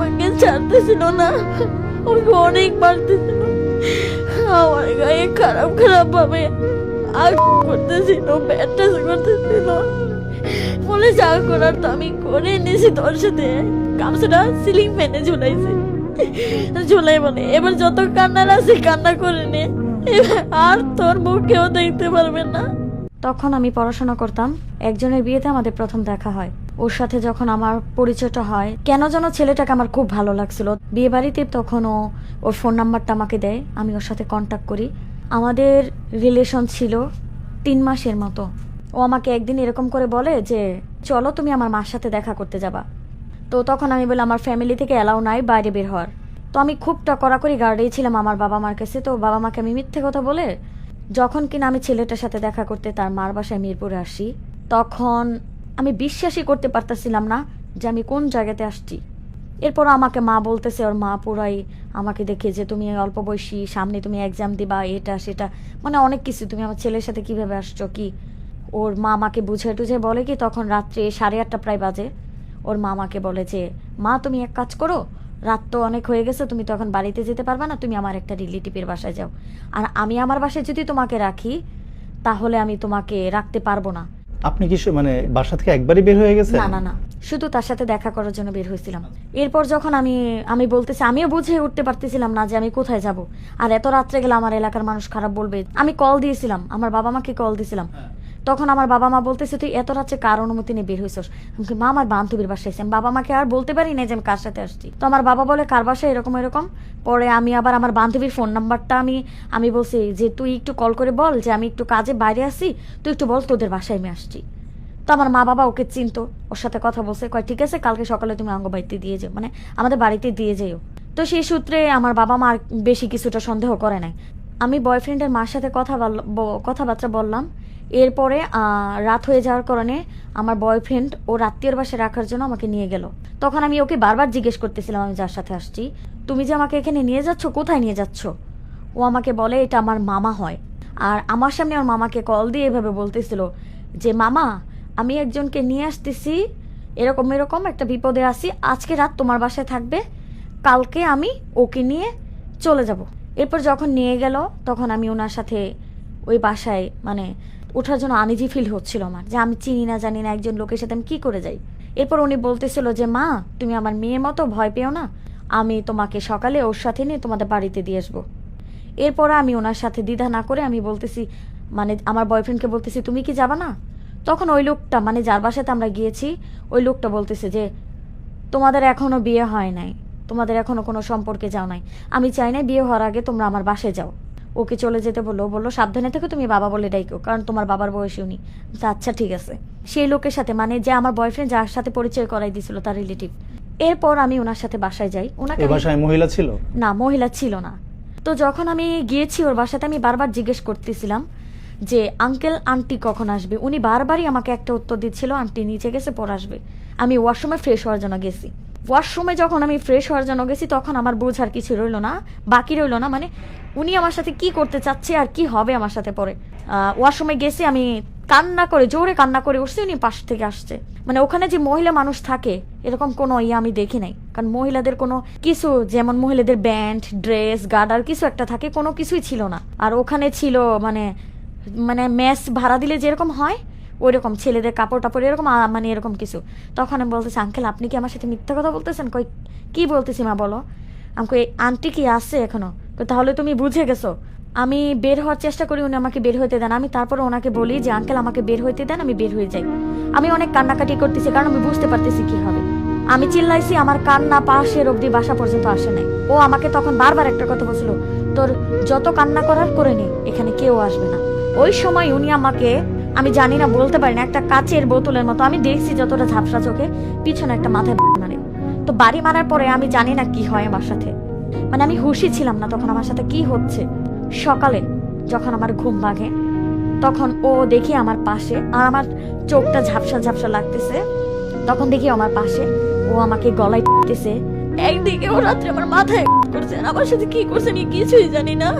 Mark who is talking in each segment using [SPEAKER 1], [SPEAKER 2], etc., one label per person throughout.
[SPEAKER 1] আমাকে ছাড়তেছিল না, আমাকে অনেক মারতেছিল, আমার গায়ে খারাপ খারাপ ভাবে আগ করতেছিল, ব্যাটাস করতেছিল। বলে যা করার তো আমি করে নিয়েছি, তোর সাথে গামছাটা সিলিং ফ্যানে ঝুলাইছি, ঝুলাই বলে এবার যত কান্নার আছে কান্না করে নে, আর তোর মুখ কেউ দেখতে পারবে না।
[SPEAKER 2] তখন আমি পড়াশোনা করতাম। একজনের বিয়েতে আমাদের প্রথম দেখা হয়। ওর সাথে যখন আমার পরিচয়টা হয়, কেন যেন ছেলেটাকে আমার খুব ভালো লাগছিল। বিয়ে বাড়িতে তখন ওর ফোন নাম্বারটা আমাকে দেয়, আমি ওর সাথে কন্ট্যাক্ট করি। আমাদের রিলেশন ছিল 3 মাসের মতো। ও আমাকে একদিন এরকম করে বলে যে চলো তুমি আমার মার সাথে দেখা করতে যাবা। তো তখন আমি বলি আমার ফ্যামিলি থেকে অ্যালাউ নাই বাইরে বের হওয়ার। তো আমি খুব কড়াকড়ি গার্ডেই ছিলাম আমার বাবা মার কাছে। তো বাবা মাকে আমি মিথ্যে কথা বলে যখন কিনা আমি ছেলেটার সাথে দেখা করতে তার মার বাসায় মিরপুরে আসি, তখন আমি বিশ্বাসই করতে পারতেছিলাম না যে আমি কোন জায়গাতে আসছি। এরপর আমাকে মা বলতেছে, ওর মা পুরাই আমাকে দেখে যে তুমি অল্প বয়সী, সামনে তুমি এক্সাম দিবা, এটা সেটা, মানে অনেক কিছু, তুমি আমার ছেলের সাথে কিভাবে আসছো কি। ওর মা আমাকে বুঝে টুঝে বলে কি, তখন রাত্রে 8:30 প্রায় বাজে। ওর মা আমাকে বলে যে মা তুমি এক কাজ করো, রাত তো অনেক হয়ে গেছে, তুমি তখন বাড়িতে যেতে পারবে না, তুমি আমার একটা রিলেটিভের বাসায় যাও। আর আমি আমার বাসায় যদি তোমাকে রাখি তাহলে আমি তোমাকে রাখতে পারবো না।
[SPEAKER 3] আপনি কি মানে বাসা থেকে একবারই বের হয়ে গেছেন?
[SPEAKER 2] না না না, শুধু তার সাথে দেখা করার জন্য বের হয়েছিলাম। এরপর যখন আমি বলতেছি, আমিও বুঝে উঠতে পারতেছিলাম না যে আমি কোথায় যাব। আর এত রাত্রে গেলে আমার এলাকার মানুষ খারাপ বলবে। আমি কল দিয়েছিলাম, আমার বাবা মাকে কল দিয়েছিলাম। তখন আমার বাবা মা বলতেছে তুই এত রাত্রে কার অনুমতি নিয়ে বের হয়েছিস? আমি মা আমার বান্ধবীর বাসায় এসেছি। বাবা মাকে আর বলতে পারি না যে আমি কার সাথে আসছি। তো আমার বাবা বলে কার বাসায় এরকম এরকম। পরে আমি আবার আমার বান্ধবীর ফোন নাম্বারটা আমি বলছি যে তুই একটু কল করে বল যে আমি একটু কাজে বাইরে আসি, তুই একটু বল তোদের বাসায় আমি আসছি। তো আমার মা বাবা ওকে চিনতো, ওর সাথে কথা বলছে, কয় ঠিক আছে কালকে সকালে তুমি অঙ্গবাড়িতে দিয়ে যাও, মানে আমাদের বাড়িতে দিয়ে যেও। তো সেই সূত্রে আমার বাবা মা বেশি কিছুটা সন্দেহ করে নাই। আমি বয়ফ্রেন্ডের মার সাথে কথাবার্তা বললাম। এরপরে রাত হয়ে যাওয়ার কারণে আমার বয়ফ্রেন্ড ও আত্মীয়র বাসায় রাখার জন্য আমাকে নিয়ে গেল। তখন আমি ওকে বারবার জিজ্ঞেস করতেছিলাম আমি যার সাথে আসছি, তুমি যে আমাকে এখানে নিয়ে যাচ্ছ, কোথায় নিয়ে যাচ্ছ? ও আমাকে বলে এটা আমার মামা হয়। আর আমার সামনে আমার মামাকে কল দিয়ে এভাবে বলতেছিল যে মামা আমি একজনকে নিয়ে আসতেছি, এরকম এরকম একটা বিপদে আসি, আজকে রাত তোমার বাসায় থাকবে, কালকে আমি ওকে নিয়ে চলে যাব। এরপর যখন নিয়ে গেল তখন আমি ওনার সাথে ওই বাসায় মানে ওঠার জন্য আনইজি ফিল হচ্ছিল আমার, যে আমি চিনি না জানি না একজন লোকের সাথে আমি কি করে যাই। এরপর উনি বলতেছিল যে মা তুমি আমার মেয়ের মতো, ভয় পেও না, আমি তোমাকে সকালে ওর সাথে নিয়ে তোমাদের বাড়িতে দিয়ে আসবো। এরপর আমি ওনার সাথে দ্বিধা না করে আমি বলতেছি, মানে আমার বয়ফ্রেন্ডকে বলতেছি তুমি কি যাবা না? তখন ওই লোকটা, মানে যার বাসাতে আমরা গিয়েছি, ওই লোকটা বলতেছে যে তোমাদের এখনো বিয়ে হয় নাই, তোমাদের এখনো কোনো সম্পর্কে যাও নাই, আমি চাই না বিয়ে হওয়ার আগে তোমরা আমার বাসায় যাও। ওকে চলে যেতে বললো সাবধানে থেকে তুমি বাবা বলে ডাইকো, কারণ তোমার বাবার বয়সী উনি। আচ্ছা ঠিক আছে। সেই লোকের সাথে, মানে যে আমার বয়ফ্রেন্ড যার সাথে পরিচয় করাই দিয়েছিল তার রিলেটিভ। এরপর আমি ওনার সাথে বাসায় যাই। ওনাকে
[SPEAKER 3] বাসায় মহিলা ছিল
[SPEAKER 2] না, মহিলা ছিল না। তো যখন আমি গিয়েছি ওর বাসাতে, আমি বারবার জিজ্ঞেস করতেছিলাম যে আঙ্কেল আন্টি কখন আসবে। উনি বারবারই আমাকে একটা উত্তর দিচ্ছিল আন্টি নিচে গেছে, পর আসবে। আমি ওয়াশরুমে ফ্রেশ হওয়ার জন্য গেছি। ওয়াশরুমে যখন আমি ফ্রেশ হওয়ার জন্য গেছি তখন আমার বোঝার কিছু রইল না, বাকি রইল না, মানে উনি আমার সাথে কি করতে চাচ্ছে আর কি হবে আমার সাথে। পরে ওয়াশরুমে গেছি, আমি কান্না করে, জোরে কান্না করে উঠছি, উনি পাশ থেকে আসছে। মানে ওখানে যে মহিলা মানুষ থাকে এরকম কোনো আমি দেখি নাই, কারণ মহিলাদের কোনো কিছু, যেমন মহিলাদের ব্যান্ড, ড্রেস, গার্ডার কিছু একটা থাকে, কোনো কিছুই ছিল না। আর ওখানে ছিল মানে মানে মেস ভাড়া দিলে যেরকম হয় ওই রকম ছেলেদের কাপড় টাপড় এরকম, মানে এরকম কিছু। তখন আমি বলতেছি আঙ্কেল আপনি কি আমার সাথে মিথ্যা কথা বলতেছেন? কই কি বলতেছি মা বলো। আমাকে আন্টি কি আসছে এখনো? তাহলে তুমি বুঝে গেছো। আমি বের হওয়ার চেষ্টা করি, উনি আমাকে বের হইতে দেন। আমি তারপরে ওনাকে বলি যে আঙ্কেল আমাকে বের হইতে দেন, আমি বের হয়ে যাই। আমি অনেক কান্নাকাটি করতেছি কারণ আমি বুঝতে পারতেছি কি হবে। আমি চিল্লাইছি, আমার কান্না পাশের অব্দি বাসা পর্যন্ত আসে নাই। ও আমাকে তখন বারবার একটা কথা বলছিল, তোর যত কান্না করার করে নে, এখানে কেউ আসবে না। ওই সময় উনি আমাকে, আমি জানি না বলতে পারি না, একটা কাচের বোতলের মতো, আমি দেখছি যতটা ঝাপসা চোখে, পিছনে একটা মাথায় মারে। তো বাড়ি মারার পরে আমি জানি না কি হয় আমার সাথে, মানে আমি হুঁশি ছিলাম না তখন আমার সাথে কি হচ্ছে। সকালে যখন আমার ঘুম ভাঙে তখন ও দেখি আমার পাশে, আর আমার চোখটা ঝাপসা ঝাপসা লাগতেছে, তখন দেখি আমার পাশে ও আমাকে গলায় টিপতেছে। একদিকে ও রাত্রে আমার মাথায় করছে, আর আমার সাথে কি করছে আমি কিছুই জানি না।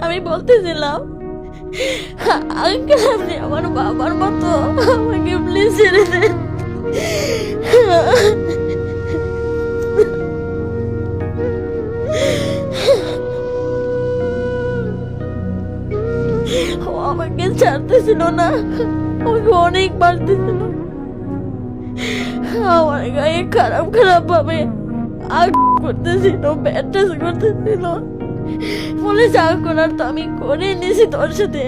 [SPEAKER 2] আমি বলতেছিলাম আঙ্কেল আপনি আমার বাবার মতো, আমাকে প্লিজ ছেড়ে দেন।
[SPEAKER 1] ছাড়তেছিল না, আমাকে অনেক মারতেছিল, আমার গায়ে খারাপ খারাপ ভাবে আগ করতেছিল, ব্যাটাস করতেছিল। বলে যা করার তো আমি করে নিয়েছি তোর সাথে।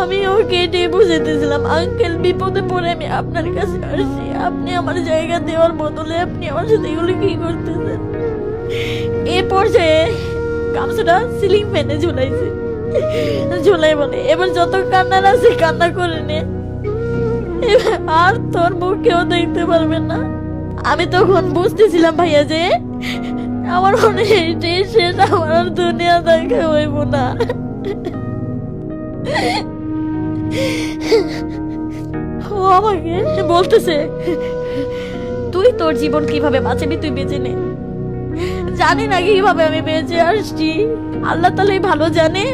[SPEAKER 1] আমি ওকে এটাই বুঝাইতেছিলাম, আঙ্কেল বিপদে পড়ে আমি আপনার কাছে আসছি, আপনি আমার জায়গা দেওয়ার বদলে আপনি আমার সাথে এগুলো কি করতেছেন। এ পর্যায়ে গামছাটা সিলিং ফ্যানে ঝুলাইছে, ঝুলাই বলে এবার যত কান্নার আছে কান্না করে নে, আর তোর মুখ কেউ দেখতে পারবে না। আমি তখন বুঝতেছিলাম ভাইয়া যে আমার মনে হয় এটাই শেষ, আমার আর দুনিয়া দেখা হইব না। ও আমাকে বলতেছে তুই তোর জীবন কিভাবে বাঁচাবি তুই বেঁচে নে। জানি না কিভাবে আমি বেঁচে আসছি, আল্লাহ তাআলাই ভালো জানে।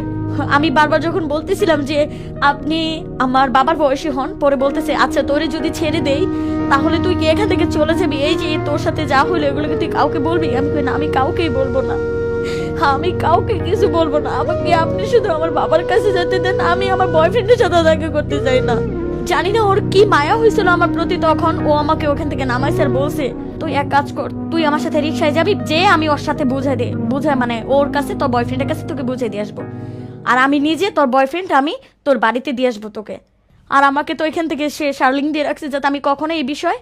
[SPEAKER 1] আমি বারবার যখন বলতেছিলাম যে আপনি আমার বাবার বয়সী হন, পরে বলতেছে আচ্ছা তোরে যদি ছেড়ে দেই তাহলে তুই কি এখান থেকে চলে যাবি, এই যে তোর সাথে যা হইলো এগুলোকে তুই কাউকে বলবি। আমি কই না, আমি কাউকেই বলবো না, আমি কাউকে কিছু বলবো না, আমাকে আপনি শুধু আমার বাবার কাছে যেতে দেন, আমি আমার বয়ফ্রেন্ডের সাথে দেখা করতে চাই না। জানি না ওর কি মায়া হয়েছিল আমার প্রতি, তখন ও আমাকে ওখান থেকে নামাইছে আর বলছে তুই এক কাজ কর, তুই আমার সাথে রিক্সায় যাবি, যে আমি ওর সাথে বুঝাই মানে ওর কাছে তোর বয়ফ্রেন্ডের কাছে তোকে বুঝিয়ে দিয়ে আসবো, আর আমি নিজে তোর বয়ফ্রেন্ড আমি তোর বাড়িতে দিয়ে আসবো তোকে। আর আমাকে তো এখান থেকে সে শার্লিং দিয়ে রাখছে যাতে আমি কখনো এই বিষয়ে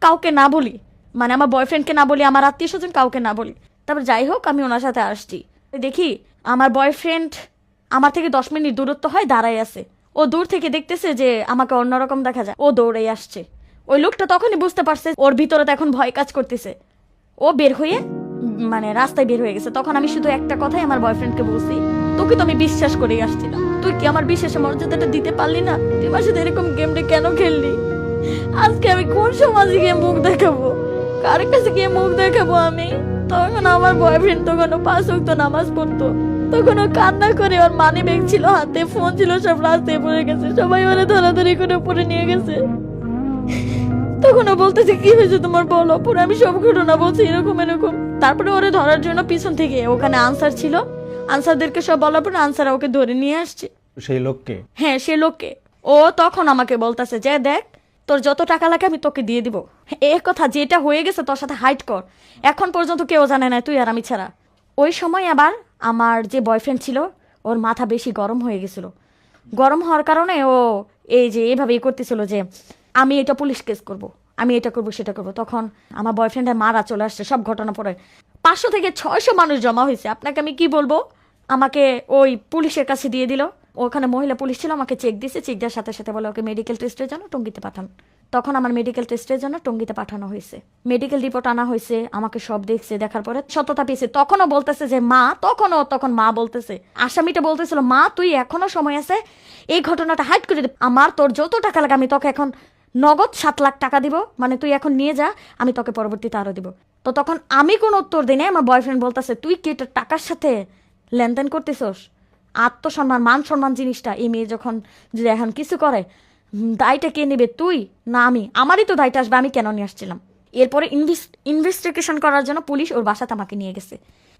[SPEAKER 1] কাউকে না বলি, মানে আমার বয়ফ্রেন্ডকে না বলি, আমার আত্মীয় স্বজন কাউকে না বলি। তারপর যাই হোক আমি ওনার সাথে আসছি, দেখি আমার বয়ফ্রেন্ড আমার থেকে 10 মিনিট দূরত্ব হয় দাঁড়াই আছে, ও দূর থেকে দেখতেছে যে আমাকে অন্যরকম দেখা যায়, ও দৌড়ে আসছে। ওই লোকটা তখনই বুঝতে পারছে ওর ভিতরে তো এখন ভয় কাজ করতেছে, ও বের হয়ে মানে রাস্তায় বের হয়ে গেছে। তখন আমি শুধু একটা কথাই আমার বয়ফ্রেন্ডকে বলছি, তোকে তো আমি বিশ্বাস করেই আসছিলাম, তুই কি আমার বিশ্বাসের মর্যাদাটা দিতে পারলি না, তুই আমার সাথে এরকম গেমটা কেন খেললি, আজকে আমি কোন সমাজে গিয়ে মুখ দেখাবো, কার কাছে গিয়ে মুখ দেখাবো আমি। তখন আমার বয়ফ্রেন্ড তখন 5 ওয়াক্ত নামাজ পড়তো, তখন ও কান্না করে, ওর মানি ব্যাগ ছিল হাতে, ফোন ছিল, সব রাস্তায় পড়ে গেছে, সবাই ওরা ধরাধরি করে পরে নিয়ে গেছে। তখন ও বলতেছে কি হয়েছে তোমার বলো, পরে আমি সব ঘটনা বলছি এরকম এরকম। তারপরে ওরে ধরার জন্য পিছন থেকে ওখানে আনসার ছিল, আনসারদেরকে সব বলার পরে আনসার ওকে ধরে নিয়ে আসছে।
[SPEAKER 3] সেই লোককে?
[SPEAKER 1] হ্যাঁ সে লোককে। ও তখন আমাকে বলতেছে যে দেখ তোর যত টাকা লাগে আমি তোকে দিয়ে দিব, এই কথা যেটা হয়ে গেছে তোর সাথে হাইড কর, এখন পর্যন্ত কেউ জানে না তুই আর আমি ছাড়া। ওই সময় আবার আমার যে বয়ফ্রেন্ড ছিল ওর মাথা বেশি গরম হয়ে গেছিল, গরম হওয়ার কারণে ও এই যে এইভাবে করতেছিল যে আমি এটা পুলিশ কেস করব, আমি এটা করব সেটা করব। তখন আমার বয়ফ্রেন্ডের মারা চলে আসছে সব ঘটনা পরে, 500 থেকে 600 মানুষ জমা হয়েছে, আপনাকে আমি কি বলবো। আমাকে ওই পুলিশের কাছে দিয়ে দিল, ওখানে মহিলা পুলিশ ছিল, আমাকে চেক দিয়েছে, চেক দেওয়ার সাথে সাথে বলে ওকে মেডিকেল টেস্টের জন্য টঙ্গিতে পাঠান। তখন আমার মেডিকেল টেস্টের জন্য টঙ্গিতে পাঠানো হয়েছে, মেডিকেল রিপোর্ট আনা হয়েছে, আমাকে সব দেখছে, দেখার পরে সততা পেয়েছে। তখনও বলতেছে যে মা, তখন মা বলতেছে, আসামিটা বলতেছিল মা তুই এখনো সময় আছে, এই ঘটনাটা হাইড করে দে, আমার তোর যত টাকা লাগে আমি তোকে এখন নগদ 7 লাখ টাকা দিব, মানে তুই এখন নিয়ে যা, আমি তোকে পরবর্তীতে আরো দিব। তো তখন আমি কোনো উত্তর দিই নাই, আমার বয়ফ্রেন্ড বলতেছে তুই কি এটা টাকার সাথে লেনদেন করতেছস, আত্মসম্মান মান সম্মান জিনিসটা এই মেয়ে যখন যদি এখন কিছু করে দায়টা কে নেবে, তুই না আমি, আমারই তো দায়টা আসবে, আমি কেন নিয়ে আসছিলাম। এরপরে ইনভেস্টিগেশন করার জন্য পুলিশ ওর বাসাতে আমাকে নিয়ে গেছে।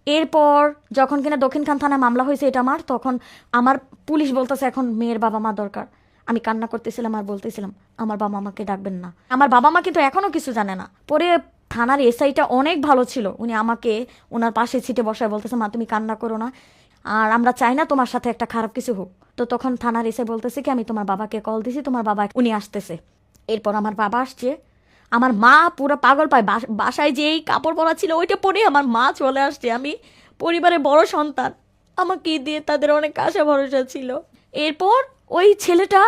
[SPEAKER 1] এরপর যখন কিনা দক্ষিণখান থানায় মামলা হয়েছে এটা আমার, তখন আমার পুলিশ বলতেছে এখন মেয়ের বাবা মা দরকার। আমি কান্না করতেছিলাম আর বলতেছিলাম আমার বাবা মাকে ডাকবেন না, আমার বাবা মা কিন্তু এখনো কিছু জানে না। পরে থানার এসআইটা অনেক ভালো ছিল, উনি আমাকে ওনার পাশে সিটে বসায় বলতেছে মা তুমি কান্না করো না, আর আমরা চাই না তোমার সাথে একটা খারাপ কিছু হোক। তো তখন থানার এসে বলতেছে কি আমি তোমার বাবাকে কল দিছি, তোমার বাবা উনি আসতেছে। এরপর আমার বাবা আসছে, আমার মা পুরো পাগল পায়, বাসায় যেই কাপড় পরা ছিল ওইটা পরে আমার মা চলে আসছে। আমি পরিবারের বড় সন্তান, আমাকে দিয়ে তাদের অনেক আশা ভরসা ছিল। এরপর ওই ছেলেটা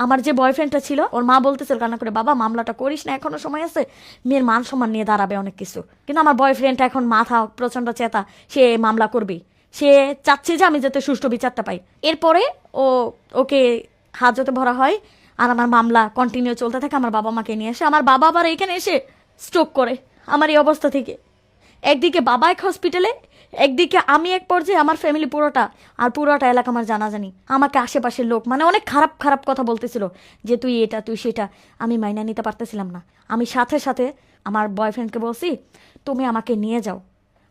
[SPEAKER 1] আমার যে বয়ফ্রেন্ডটা ছিল ওর মা বলতেছিল কান্না করে বাবা মামলাটা করিস না, এখনো সময় আছে, মেয়ের মান সম্মান নিয়ে দাঁড়াবে অনেক কিছু। কিন্তু আমার বয়ফ্রেন্ডটা এখন মাথা প্রচন্ড চেতা, সে মামলা করবে, সে চাচ্ছে যে আমি যাতে সুষ্ঠু বিচারটা পাই। এরপরে ওকে হাজতে ভরা হয় আর আমার মামলা কন্টিনিউ চলতে থাকে। আমার বাবা মাকে নিয়ে এসে আমার বাবা আবার এখানে এসে স্ট্রোক করে আমার এই অবস্থা থেকে। একদিকে বাবা এক হসপিটালে, একদিকে আমি এক পর্যায়ে, আমার ফ্যামিলি পুরোটা, আর পুরোটা এলাকা আমার জানাজানি। আমাকে আশেপাশের লোক মানে অনেক খারাপ খারাপ কথা বলতেছিল যে তুই এটা তুই সেটা, আমি মাইনা নিতে পারতেছিলাম না। আমি সাথে সাথে আমার বয়ফ্রেন্ডকে বলছি তুমি আমাকে নিয়ে যাও,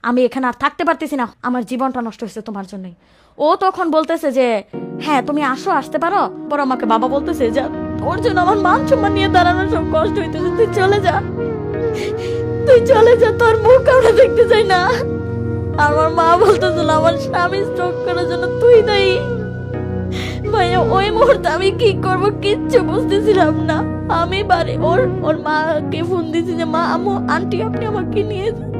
[SPEAKER 2] আমি এখানে আর থাকতে পারতেছি না, আমার জীবনটা নষ্ট হয়েছে তোমার জন্যই। ও তখন বলতেছে যে হ্যাঁ তুমি আসতে পারো। পর আমাকে বাবা বলতেছে যে ওর জন্য আমার মান সম্মান নিয়ে দাঁড়ানোর সব কষ্ট হইতেছে, তুই চলে যা, তোর মুখ আমরা দেখতে চাই না। আমার মা বলতেছিল আমার স্বামী স্ট্রোক করার জন্য তুই দায়ী। ভাইয়া ওই মুহূর্তে আমি কি করব কিচ্ছু বুঝতেছিলাম না। আমি বাড়ি ওর মাকে ফোন দিছি যে মা আম্মু আন্টি আপনি আমাকে নিয়ে যান।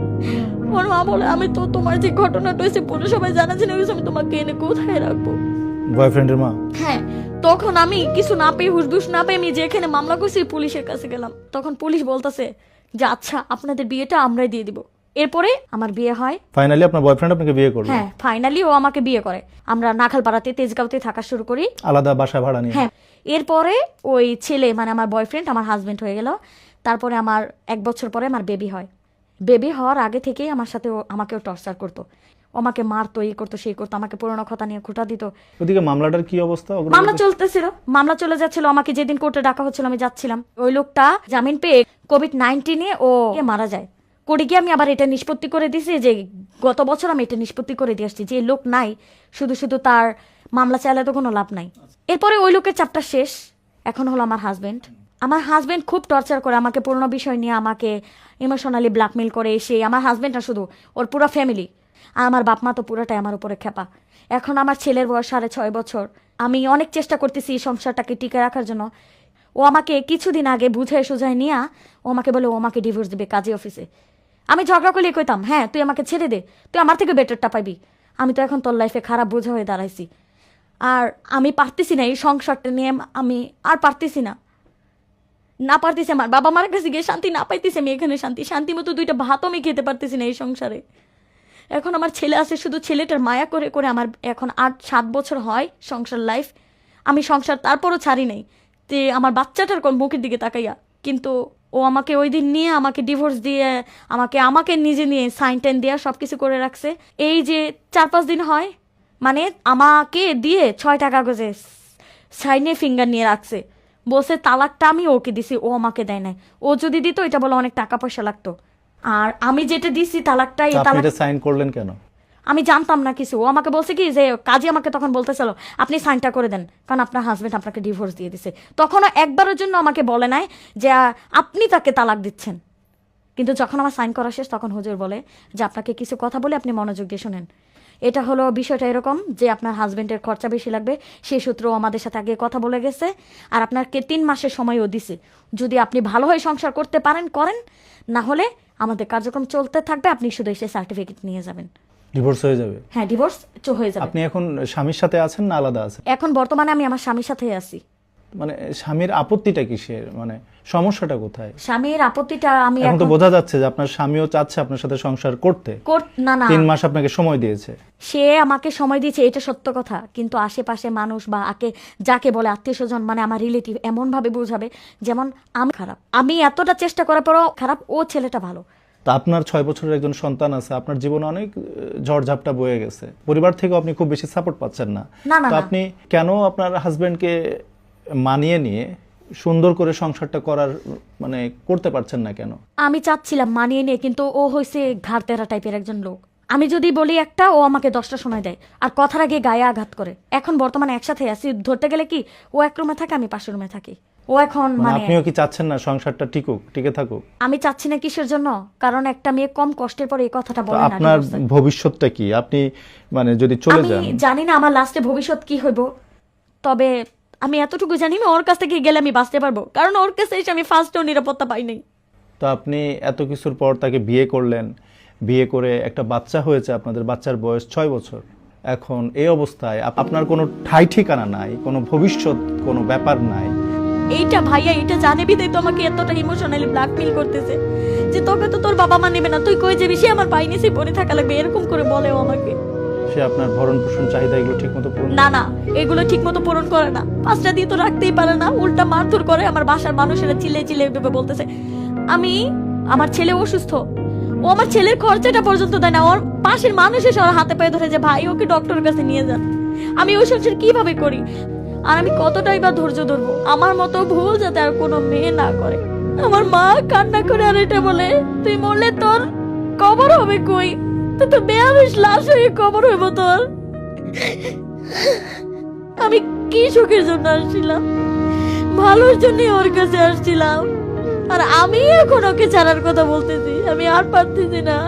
[SPEAKER 2] ওর মা বলে আমি তো তোমার যে ঘটনাটা হয়েছে পুরো সবাই জানাচ্ছি না, আমি তোমাকে এনে কোথায় রাখবো।
[SPEAKER 3] বয়ফ্রেন্ডের মা?
[SPEAKER 2] হ্যাঁ। তখন আমি কিছু না পেয়ে হুসদুস না পেয়ে আমি যেখানে মামলা করছি পুলিশের কাছে গেলাম। তখন পুলিশ বলতেছে যে আচ্ছা আপনাদের বিয়েটা আমরাই দিয়ে দিব। এরপরে আমার বিয়ে হয়।
[SPEAKER 3] ফাইনালি আপনার বয়ফ্রেন্ড আপনাকে বিয়ে করলো?
[SPEAKER 2] হ্যাঁ ফাইনালি ও আমাকে বিয়ে করে। আমরা নাখালপাড়াতে তেজগাঁওতে থাকা শুরু করি,
[SPEAKER 3] আলাদা বাসা ভাড়া নিয়ে।
[SPEAKER 2] হ্যাঁ। এরপরে ওই ছেলে মানে আমার বয়ফ্রেন্ড আমার হাজবেন্ড হয়ে গেল। তারপরে আমার 1 বছর পরে আমার বেবি হয়। বেবি হওয়ার আগে থেকেই আমার সাথে আমাকেও টর্চার করতো, আমাকে মারতো, এই করতো সেই করতো, আমাকে পুরোনো কথা নিয়ে খুঁটা দিত।
[SPEAKER 3] ওদিকে মামলাটার কি অবস্থা?
[SPEAKER 2] মামলা চলতেছিল, মামলা চলে যাচ্ছিল। আমাকে যেদিন কোর্টে ডাকা হচ্ছিল আমি যাচ্ছিলাম। ওই লোকটা জামিন পেয়ে COVID-19 ও মারা যায়। করে গিয়ে আমি আবার এটা নিষ্পত্তি করে দিছি যে গত বছর আমি এটা নিষ্পত্তি করে দিয়ে আসছি যে লোক নাই, শুধু শুধু তার মামলা চাইলে তো কোনো লাভ নাই। এরপরে ওই লোকের চাপটা শেষ। এখন হলো আমার হাজবেন্ড। আমার হাজবেন্ড খুব টর্চার করে আমাকে, পুরোনো বিষয় নিয়ে আমাকে ইমোশনালি ব্ল্যাকমেল করে। এসে আমার হাজবেন্ড না শুধু, ওর পুরো ফ্যামিলি আর আমার বাপ মা তো পুরোটাই আমার উপরে খেপা। এখন আমার ছেলের বয়স 6.5 বছর। আমি অনেক চেষ্টা করতেছি এই সংসারটাকে টিকে রাখার জন্য। ও আমাকে কিছুদিন আগে বুঝায় সুঝায় নিয়ে ও আমাকে বলে ও আমাকে ডিভোর্স দিবে কাজী অফিসে। আমি ঝগড়া করলে কইতাম হ্যাঁ তুই আমাকে ছেড়ে দে, তুই আমার থেকে বেটারটা পাবি। আমি তো এখন তোর লাইফে খারাপ বোঝা হয়ে দাঁড়াইছি, আর আমি পারতেছি না এই সংসারটা নিয়ে, আমি আর পারতেছি না পারতেছি। আমার বাবা মার কাছে গিয়ে শান্তি না পাইতেছি আমি, এখানে শান্তি মতো 2টা ভাতও আমি খেতে পারতেছি না এই সংসারে। এখন আমার ছেলে আছে, শুধু ছেলেটার মায়া করে করে আমার এখন 8-7 বছর হয় সংসার লাইফ। আমি সংসার তারপরও ছাড়ি নাই যে আমার বাচ্চাটার মুখের দিকে তাকাইয়া। কিন্তু ও আমাকে ওই দিন নিয়ে আমাকে ডিভোর্স দিয়ে আমাকে নিজে নিয়ে সাইন টাইন দেওয়া সব কিছু করে রাখছে। এই যে 4-5 দিন হয় মানে আমাকে দিয়ে 6টা কাগজে সাইনে ফিঙ্গার নিয়ে রাখছে, বলছে তালাকটা আমি ওকে দিছি, ও আমাকে দেয় নাই। ও যদি দিত এটা বলে অনেক টাকা পয়সা লাগতো। আর আমি যেটা দিছি তালাকটা, এই তালাক
[SPEAKER 3] সাইন করলেন কেন?
[SPEAKER 2] আমি জানতাম না কিছু। ও আমাকে বলছে কি যে কাজী আমাকে তখন বলতেছিল আপনি সাইনটা করে দেন কারণ আপনার হাজবেন্ড আপনাকে ডিভোর্স দিয়ে দিছে। তখনও একবারের জন্য আমাকে বলে নাই যে আপনি তাকে তালাক দিচ্ছেন। কিন্তু যখন আমার সাইন করা শেষ তখন হুজুর বলে যে আপনাকে কিছু কথা বলে আপনি মনোযোগ দিয়ে শোনেন। এটা হলো বিষয়টা এরকম যে আপনার হাজবেন্ডের খরচা বেশি লাগবে, সেই সূত্র আমাদের সাথে আগে কথা বলে গেছে। আর আপনাকে 3 মাসের সময়ও দিছে, যদি আপনি ভালো হয়ে সংসার করতে পারেন করেন, না হলে আমাদের কার্যক্রম চলতে থাকবে, আপনি শুধু এসে সার্টিফিকেট নিয়ে যাবেন।
[SPEAKER 3] ডিভোর্স হয়ে যাবে?
[SPEAKER 2] হ্যাঁ ডিভোর্স হয়ে যাবে।
[SPEAKER 3] আপনি এখন স্বামীর সাথে আছেন না আলাদা আছেন?
[SPEAKER 2] এখন বর্তমানে আমি আমার স্বামীর সাথে আছি।
[SPEAKER 3] মানে স্বামীর আপত্তিটা কিসের, মানে সমস্যাটা কোথায়?
[SPEAKER 2] স্বামীর আপত্তিটা আমি
[SPEAKER 3] এখন তো বোঝা যাচ্ছে যে আপনার স্বামীও চাচ্ছে আপনার সাথে সংসার করতে।
[SPEAKER 2] না
[SPEAKER 3] 3 মাস আপনাকে সময় দিয়েছে।
[SPEAKER 2] সে আমাকে সময় দিয়েছে, এটা সত্য কথা। কিন্তু আশেপাশে মানুষ বা যাকে বলে আত্মীয় স্বজন মানে আমার রিলেটিভ এমন ভাবে বোঝাবে যেমন আমি খারাপ। আমি এতটা চেষ্টা করার পরও খারাপ, ও ছেলেটা ভালো।
[SPEAKER 3] তা আপনার 6 বছরের একজন সন্তান আছে, আপনার জীবনে অনেক ঝড়ঝাপটা বয়ে গেছে, পরিবার থেকেও আপনি খুব বেশি সাপোর্ট পাচ্ছেন না। তো আপনি কেন আপনার হাজবেন্ডকে মানিয়ে নিয়ে সুন্দর করে সংসারটা মানে করতে পারছেন না কেন?
[SPEAKER 2] আমি চাচ্ছিলাম মানিয়ে নিয়ে, কিন্তু ও হয়েছে ঘাড়তেরা টাইপের একজন লোক। আমি যদি বলি একটা, ও আমাকে 10টা সময় দেয় আর কথার আগে গায়ে আঘাত করে। এখন বর্তমানে একসাথে আছি, ধরতে গেলে কি ও 1 রুমে থাকে আমি 5 রুমে থাকি। ও এখন মানে
[SPEAKER 3] আপনিও কি চাচ্ছেন না সংসারটা টিকে থাকুক?
[SPEAKER 2] আমি চাচ্ছি না। কিসের জন্য? কারণ একটা মেয়ে কম কষ্টের পরে এই কথাটা বলে না।
[SPEAKER 3] আপনার ভবিষ্যৎটা কি? আপনি মানে যদি চলে যান?
[SPEAKER 2] আমি জানি না আমার লাস্টে ভবিষ্যৎ কি হইব, তবে আমি এতটুকু জানি না ওর কাছ থেকে গেলে আমি বাঁচতে পারবো, কারণ ওর কাছে এসে আমি ফার্স্টেও নিরাপত্তা পাই নাই।
[SPEAKER 3] তো আপনি এত কিছুর পর তাকে বিয়ে করলেন, বিয়ে করে একটা বাচ্চা হয়েছে, আপনাদের বাচ্চার বয়স 6 বছর। এখন এই অবস্থায় আপনার কোনো ঠাই ঠিকানা নাই, কোনো ভবিষ্যৎ, কোনো ব্যাপার নাই।
[SPEAKER 2] এইটা ভাইয়া এটা জানে বিদায় তো আমাকে এতটা ইমোশনালি ব্ল্যাকমেল করতেছে যে তোকে তো তোর বাবা মা নেবে না, তুই কই যাবি, সে আমার পাই নিচে পড়ে থাকা লাগবে, এরকম করে বলেও আমাকে।
[SPEAKER 3] সে আপনার ভরণ পোষণ চাহিদা এগুলো ঠিকমতো পূরণ
[SPEAKER 2] না এগুলো ঠিকমতো পূরণ করে না। 5টা দিয়ে তো রাখতেই পারে না, উল্টা মারধর করে। আমার বাসার মানুষেরা চিল্লে ভেবে বলতেছে আমার ছেলে অসুস্থ, ও আমার ছেলের খরচাটা পর্যন্ত দেয় না। ওর পাশের মানুষ এসে ওর হাতে পায়ে ধরে যে ভাই ওকে ডক্টরের কাছে নিয়ে যান। আমি ওই সংসার কিভাবে করি, আর আমি কতটাই বা ধৈর্য ধরবো? আমার মতো ভুল যাতে আর কোনো মেয়ে না করে। আমার মা কান্না করে আর এটা বলে তুই মরলে তোর কবর হবে কই,
[SPEAKER 1] তুই তো বেয়ামিস লাশ হয়ে কবর হইব তোর। আমি কি সুখের জন্য আসছিলাম, ভালোর জন্য ওর কাছে আসছিলাম, আর আমি এখন ওকে ছাড়ার কথা বলতেছি। আমি আর পারতেছি না।